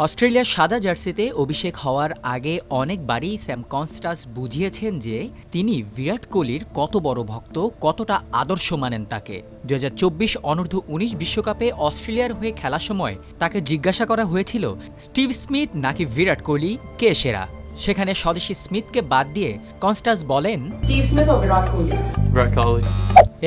অস্ট্রেলিয়ার সাদা জার্সিতে অভিষেক হওয়ার আগে অনেকবারই স্যাম কনস্টাস বুঝিয়েছেন যে তিনি বিরাট কোহলির কত বড় ভক্ত, কতটা আদর্শ মানেন তাকে। 2024 অনূর্ধ্ব-19 বিশ্বকাপে অস্ট্রেলিয়ার হয়ে খেলার সময় তাকে জিজ্ঞাসা করা হয়েছিল স্টিভ স্মিথ নাকি বিরাট কোহলি, কে সেরা। সেখানে স্বদেশী স্মিথকে বাদ দিয়ে কনস্টাস বলেন Steve Smith or Virat Kohli? Virat Kohli.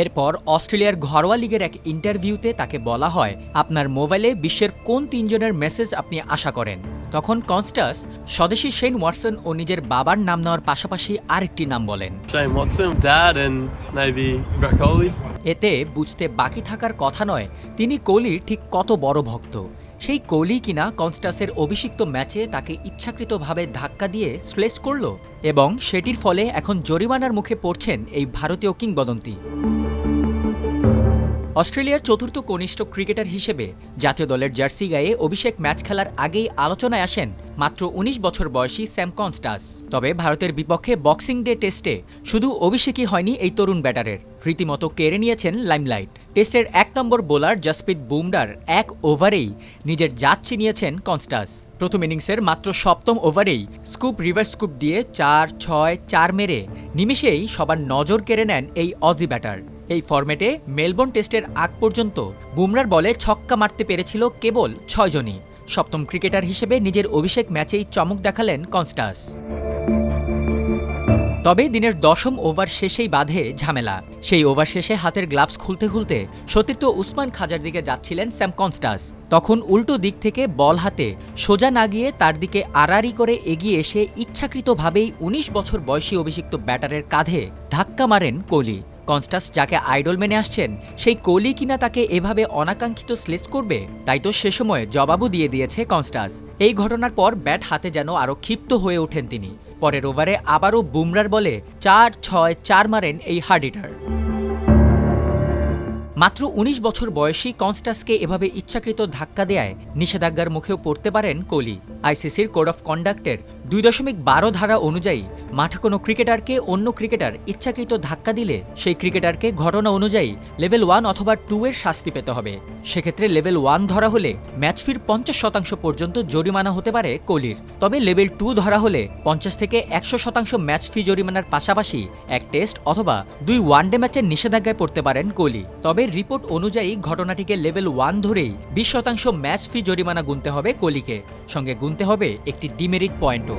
এরপর অস্ট্রেলিয়ার ঘরোয়া লিগের এক ইন্টারভিউতে তাকে বলা হয় আপনার মোবাইলে বিশ্বের কোন তিনজনের মেসেজ আপনি আশা করেন। তখন কনস্টাস স্বদেশী শেন ওয়াটসন ও নিজের বাবার নাম নেওয়ার পাশাপাশি আরেকটি নাম বলেন। Shane Watson, Dad, and maybe Virat Kohli. এতে বুঝতে বাকি থাকার কথা নয় তিনি কোহলির ঠিক কত বড় ভক্ত। সেই কোহলি কিনা কনস্টাসের অভিষিক্ত ম্যাচে তাকে ইচ্ছাকৃতভাবে ধাক্কা দিয়ে স্লেস করল এবং সেটির ফলে এখন জরিমানার মুখে পড়ছেন এই ভারতীয় কিংবদন্তি। অস্ট্রেলিয়ার চতুর্থ কনিষ্ঠ ক্রিকেটার হিসেবে জাতীয় দলের জার্সি গায়ে অভিষেক ম্যাচ খেলার আগেই আলোচনায় আসেন মাত্র ১৯ বছর বয়সী স্যাম কনস্টাস। তবে ভারতের বিপক্ষে বক্সিং ডে টেস্টে শুধু অভিষেকই হয়নি এই তরুণ ব্যাটারের, রীতিমতো কেড়ে নিয়েছেন লাইমলাইট। টেস্টের ১ নম্বর বোলার জসপ্রীত বুমরার ১ ওভারেই নিজের জাত চিনিয়েছেন কনস্টাস। প্রথম ইনিংসের মাত্র ৭ম ওভারেই স্কুপ রিভার্স স্কুপ দিয়ে ৪-৬-৪ মেরে নিমিষেই সবার নজর কেড়ে নেন এই অজি ব্যাটার। এই ফরম্যাটে মেলবোর্ন টেস্টের আগ পর্যন্ত বুমরার বলে ছক্কা মারতে পেরেছিল কেবল ৬ জনই। সপ্তম ক্রিকেটার হিসেবে নিজের অভিষেক ম্যাচেই চমক দেখালেন কনস্টাস। তবে দিনের ১০ম ওভার শেষেই বাধে ঝামেলা। সেই ওভার শেষে হাতের গ্লাভস খুলতে খুলতে সতীর্থ উসমান খাজার দিকে যাচ্ছিলেন স্যাম কনস্টাস। তখন উল্টো দিক থেকে বল হাতে সোজা না গিয়ে তার দিকে আড়াআড়ি করে এগিয়ে এসে ইচ্ছাকৃতভাবেই ১৯ বছর বয়সী অভিষিক্ত ব্যাটারের কাঁধে ধাক্কা মারেন কোহলি। কনস্টাস যাকে আইডল মেনে আসছেন সেই কোহলি কিনা তাকে এভাবে অনাকাঙ্ক্ষিত স্লেস করবে, তাই তো সে সময় জবাবও দিয়ে দিয়েছে কনস্টাস। এই ঘটনার পর ব্যাট হাতে যেন আরও ক্ষিপ্ত হয়ে ওঠেন তিনি। পরের ওভারে আবারও বুমরার বলে ৪-৬-৪ মারেন এই হার্ড হিটার। মাত্র ১৯ বছর বয়সী কনস্টাসকে এভাবে ইচ্ছাকৃত ধাক্কা দেয়ায় নিষেধাজ্ঞার মুখেও পড়তে পারেন কোহলি। আইসিসির কোড অফ কন্ডাক্টের ২.১২ ধারা অনুযায়ী মাঠে কোনো ক্রিকেটারকে অন্য ক্রিকেটার ইচ্ছাকৃত ধাক্কা দিলে সেই ক্রিকেটারকে ঘটনা অনুযায়ী লেভেল ১ অথবা ২ এর শাস্তি পেতে হবে। সেক্ষেত্রে লেভেল ১ ধরা হলে ম্যাচ ফির ৫০% পর্যন্ত জরিমানা হতে পারে কোহলির। তবে লেভেল ২ ধরা হলে ৫০ থেকে ১০০% ম্যাচ ফি জরিমানার পাশাপাশি এক টেস্ট অথবা ২ ওয়ানডে ম্যাচের নিষেধাজ্ঞায় পড়তে পারেন কোহলি। তবে রিপোর্ট অনুযায়ী ঘটনাটিকে লেভেল ১ ধরেই ২০% ম্যাচ ফি জরিমানা গুনতে হবে কোহলিকে, সঙ্গে গুনতে হবে একটি ডিমেরিট পয়েন্টও।